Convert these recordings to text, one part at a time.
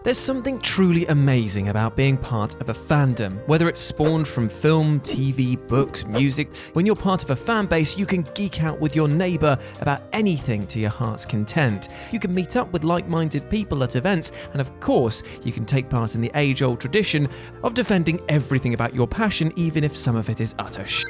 There's something truly amazing about being part of a fandom, whether it's spawned from film, TV, books, music. When you're part of a fan base, you can geek out with your neighbour about anything to your heart's content. You can meet up with like-minded people at events, and of course, you can take part in the age-old tradition of defending everything about your passion, even if some of it is utter shit.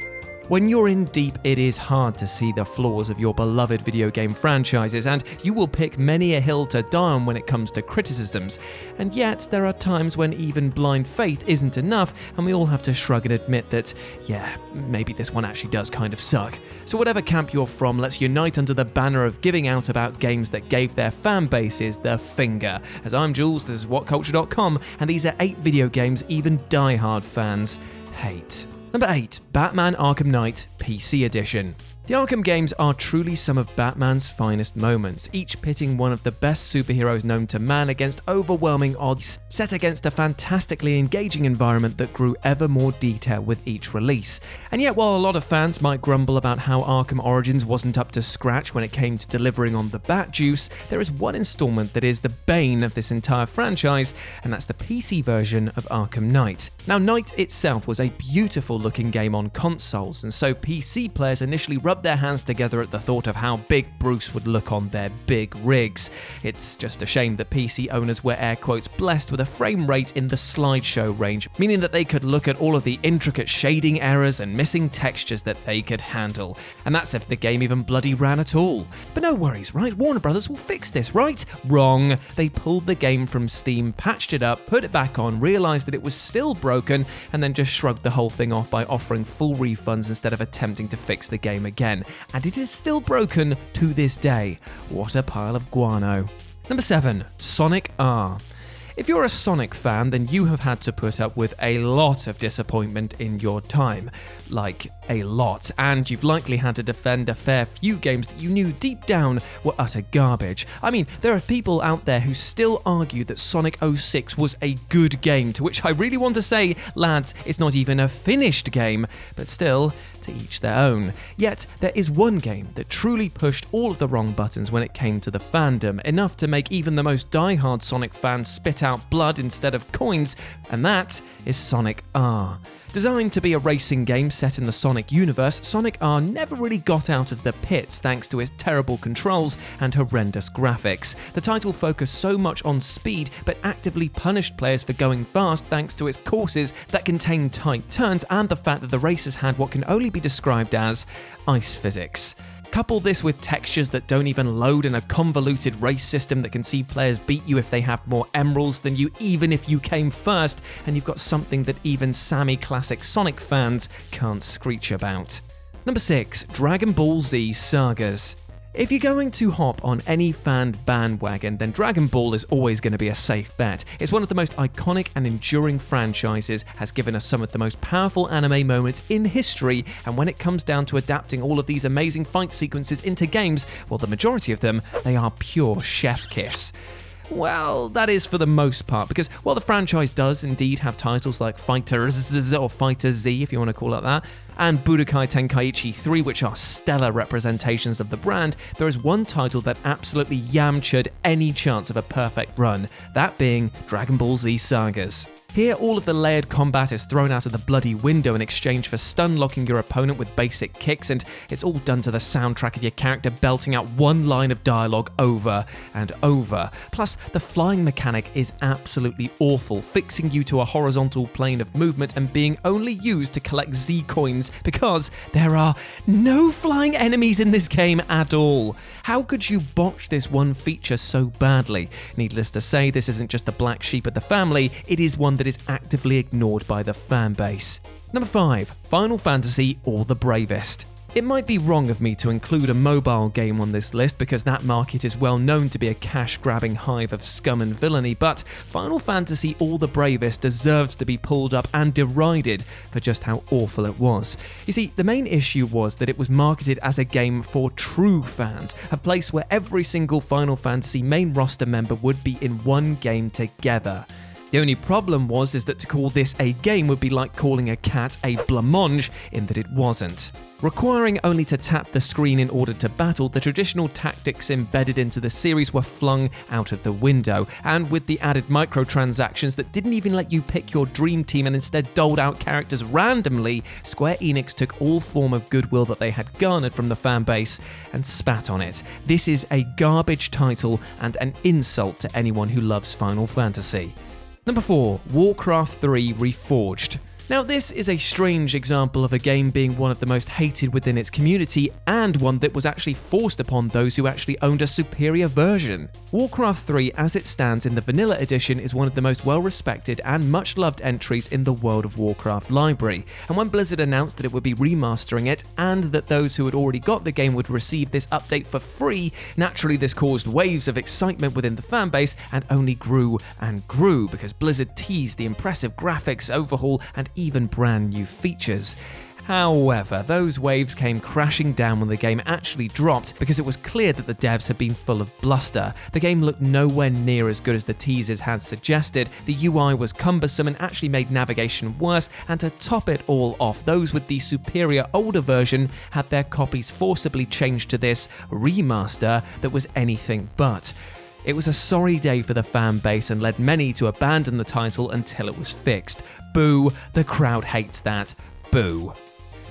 When you're in deep, it is hard to see the flaws of your beloved video game franchises, and you will pick many a hill to die on when it comes to criticisms. And yet, there are times when even blind faith isn't enough, and we all have to shrug and admit that, yeah, maybe this one actually does kind of suck. So whatever camp you're from, let's unite under the banner of giving out about games that gave their fan bases the finger. As I'm Jules, this is WhatCulture.com, and these are 8 video games even diehard fans hate. Number 8, Batman Arkham Knight PC Edition. The Arkham games are truly some of Batman's finest moments, each pitting one of the best superheroes known to man against overwhelming odds, set against a fantastically engaging environment that grew ever more detailed with each release. And yet, while a lot of fans might grumble about how Arkham Origins wasn't up to scratch when it came to delivering on the Bat Juice, there is one installment that is the bane of this entire franchise, and that's the PC version of Arkham Knight. Now, Knight itself was a beautiful looking game on consoles, and so PC players initially rubbed their hands together at the thought of how big Bruce would look on their big rigs. It's just a shame that PC owners were air quotes blessed with a frame rate in the slideshow range, meaning that they could look at all of the intricate shading errors and missing textures that they could handle. And that's if the game even bloody ran at all. But no worries, right? Warner Brothers will fix this, right? Wrong. They pulled the game from Steam, patched it up, put it back on, realised that it was still broken, and then just shrugged the whole thing off by offering full refunds instead of attempting to fix the game again. And it is still broken to this day. What a pile of guano. Number 7, Sonic R. If you're a Sonic fan, then you have had to put up with a lot of disappointment in your time. Like, a lot. And you've likely had to defend a fair few games that you knew deep down were utter garbage. I mean, there are people out there who still argue that Sonic 06 was a good game, to which I really want to say, lads, it's not even a finished game. But still, to each their own. Yet, there is one game that truly pushed all of the wrong buttons when it came to the fandom, enough to make even the most diehard Sonic fans spit out blood instead of coins, and that is Sonic R. Designed to be a racing game set in the Sonic universe, Sonic R never really got out of the pits thanks to its terrible controls and horrendous graphics. The title focused so much on speed, but actively punished players for going fast thanks to its courses that contained tight turns and the fact that the races had what can only be described as ice physics. Couple this with textures that don't even load and a convoluted race system that can see players beat you if they have more emeralds than you, even if you came first, and you've got something that even Sammy Classic Sonic fans can't screech about. Number 6, Dragon Ball Z Sagas. If you're going to hop on any fan bandwagon, then Dragon Ball is always going to be a safe bet. It's one of the most iconic and enduring franchises, has given us some of the most powerful anime moments in history, and when it comes down to adapting all of these amazing fight sequences into games, well, the majority of them, they are pure chef kiss. Well, that is for the most part, because while the franchise does indeed have titles like Fighters or Fighter Z, if you want to call it that, and Budokai Tenkaichi 3, which are stellar representations of the brand, there is one title that absolutely yamchered any chance of a perfect run, that being Dragon Ball Z Sagas. Here, all of the layered combat is thrown out of the bloody window in exchange for stun-locking your opponent with basic kicks, and it's all done to the soundtrack of your character belting out one line of dialogue over and over. Plus, the flying mechanic is absolutely awful, fixing you to a horizontal plane of movement and being only used to collect Z coins because there are no flying enemies in this game at all. How could you botch this one feature so badly? Needless to say, this isn't just the black sheep of the family, it is one that is actively ignored by the fan base. Number 5, Final Fantasy or the Bravest. It might be wrong of me to include a mobile game on this list because that market is well known to be a cash-grabbing hive of scum and villainy, but Final Fantasy All the Bravest deserved to be pulled up and derided for just how awful it was. You see, the main issue was that it was marketed as a game for true fans, a place where every single Final Fantasy main roster member would be in one game together. The only problem was that to call this a game would be like calling a cat a blancmange, in that it wasn't. Requiring only to tap the screen in order to battle, the traditional tactics embedded into the series were flung out of the window, and with the added microtransactions that didn't even let you pick your dream team and instead doled out characters randomly, Square Enix took all form of goodwill that they had garnered from the fanbase and spat on it. This is a garbage title and an insult to anyone who loves Final Fantasy. Number 4, WARCRAFT 3 Reforged. Now, this is a strange example of a game being one of the most hated within its community, and one that was actually forced upon those who actually owned a superior version. WARCRAFT 3, as it stands in the vanilla edition, is one of the most well-respected and much-loved entries in the World of Warcraft library, and when Blizzard announced that it would be remastering it, and that those who had already got the game would receive this update for free, naturally this caused waves of excitement within the fanbase, and only grew and grew, because Blizzard teased the impressive graphics overhaul and even brand new features. However, those waves came crashing down when the game actually dropped because it was clear that the devs had been full of bluster. The game looked nowhere near as good as the teasers had suggested, the UI was cumbersome and actually made navigation worse, and to top it all off, those with the superior older version had their copies forcibly changed to this remaster that was anything but. It was a sorry day for the fan base and led many to abandon the title until it was fixed. Boo, the crowd hates that. Boo.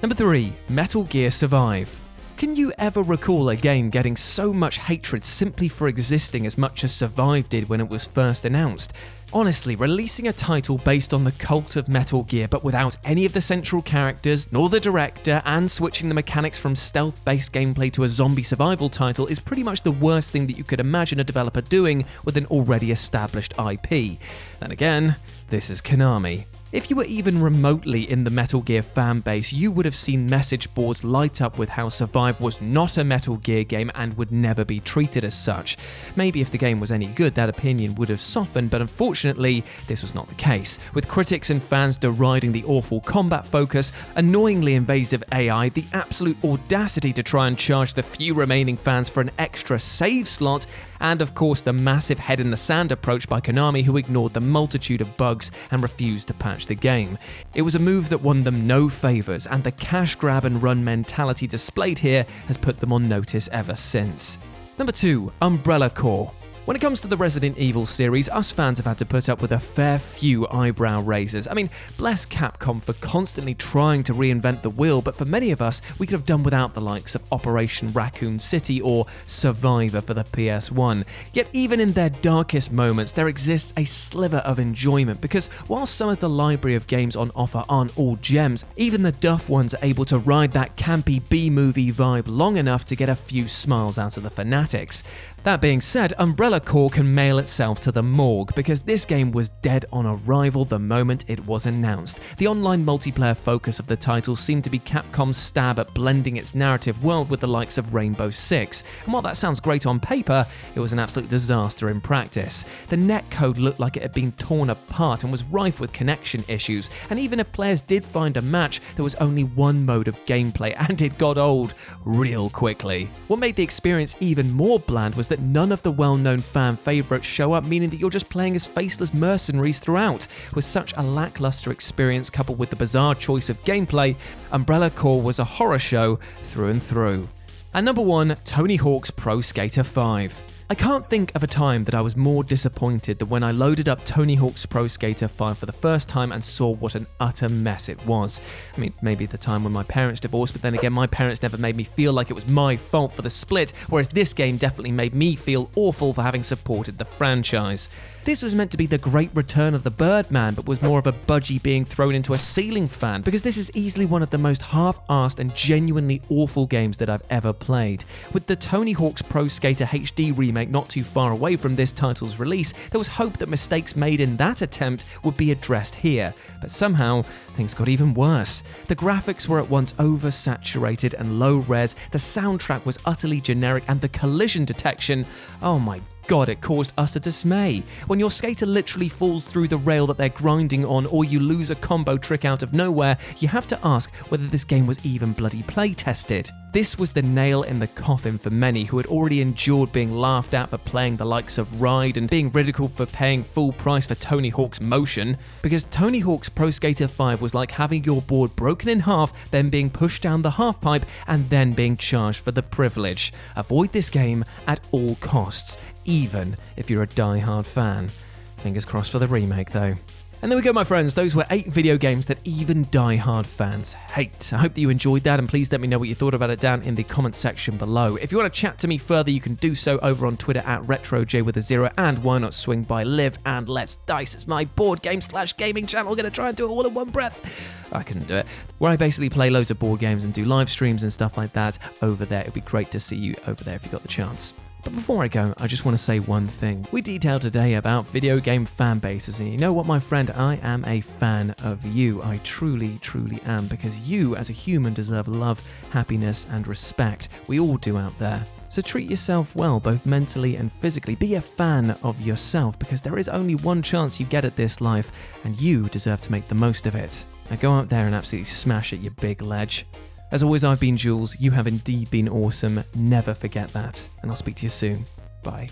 Number 3, Metal Gear Survive. Can you ever recall a game getting so much hatred simply for existing as much as Survive did when it was first announced? Honestly, releasing a title based on the cult of Metal Gear but without any of the central characters, nor the director, and switching the mechanics from stealth-based gameplay to a zombie survival title is pretty much the worst thing that you could imagine a developer doing with an already established IP. Then again, this is Konami. If you were even remotely in the Metal Gear fanbase, you would have seen message boards light up with how Survive was not a Metal Gear game and would never be treated as such. Maybe if the game was any good, that opinion would have softened, but unfortunately, this was not the case. With critics and fans deriding the awful combat focus, annoyingly invasive AI, the absolute audacity to try and charge the few remaining fans for an extra save slot, and of course the massive head-in-the-sand approach by Konami, who ignored the multitude of bugs and refused to patch the game. It was a move that won them no favours, and the cash grab and run mentality displayed here has put them on notice ever since. Number 2, Umbrella Corps. When it comes to the Resident Evil series, us fans have had to put up with a fair few eyebrow raisers. I mean, bless Capcom for constantly trying to reinvent the wheel, but for many of us, we could have done without the likes of Operation Raccoon City or Survivor for the PS1. Yet even in their darkest moments, there exists a sliver of enjoyment, because while some of the library of games on offer aren't all gems, even the duff ones are able to ride that campy B-movie vibe long enough to get a few smiles out of the fanatics. That being said, Umbrella Corps can mail itself to the morgue, because this game was dead on arrival the moment it was announced. The online multiplayer focus of the title seemed to be Capcom's stab at blending its narrative world with the likes of Rainbow Six, and while that sounds great on paper, it was an absolute disaster in practice. The netcode looked like it had been torn apart and was rife with connection issues, and even if players did find a match, there was only one mode of gameplay, and it got old real quickly. What made the experience even more bland was that none of the well-known fan favourites show up, meaning that you're just playing as faceless mercenaries throughout. With such a lackluster experience coupled with the bizarre choice of gameplay, Umbrella Corps was a horror show through and through. And number 1, Tony Hawk's Pro Skater 5. I can't think of a time that I was more disappointed than when I loaded up Tony Hawk's Pro Skater 5 for the first time and saw what an utter mess it was. I mean, maybe the time when my parents divorced, but then again, my parents never made me feel like it was my fault for the split, whereas this game definitely made me feel awful for having supported the franchise. This was meant to be the great return of the Birdman, but was more of a budgie being thrown into a ceiling fan, because this is easily one of the most half-arsed and genuinely awful games that I've ever played. With the Tony Hawk's Pro Skater HD remake not too far away from this title's release, there was hope that mistakes made in that attempt would be addressed here, but somehow things got even worse. The graphics were at once oversaturated and low-res, the soundtrack was utterly generic, and the collision detection, oh my God, it caused utter dismay. When your skater literally falls through the rail that they're grinding on, or you lose a combo trick out of nowhere, you have to ask whether this game was even bloody play tested. This was the nail in the coffin for many who had already endured being laughed at for playing the likes of Ride and being ridiculed for paying full price for Tony Hawk's Motion, because Tony Hawk's Pro Skater 5 was like having your board broken in half, then being pushed down the half pipe, and then being charged for the privilege. Avoid this game at all costs, even if you're a die-hard fan. Fingers crossed for the remake though. And there we go, my friends. Those were 8 video games that even die-hard fans hate. I hope that you enjoyed that, and please let me know what you thought about it down in the comment section below. If you want to chat to me further, you can do so over on Twitter at RetroJ0, and why not swing by Live and Let's Dice. It's my board game/gaming channel. I'm going to try and do it all in one breath. I couldn't do it. Where I basically play loads of board games and do live streams and stuff like that over there. It'd be great to see you over there if you got the chance. But before I go, I just want to say one thing. We detailed today about video game fan bases, and you know what, my friend? I am a fan of you. I truly, truly am, because you, as a human, deserve love, happiness, and respect. We all do out there. So treat yourself well, both mentally and physically. Be a fan of yourself, because there is only one chance you get at this life, and you deserve to make the most of it. Now go out there and absolutely smash it, you big ledge. As always, I've been Jules. You have indeed been awesome. Never forget that. And I'll speak to you soon. Bye.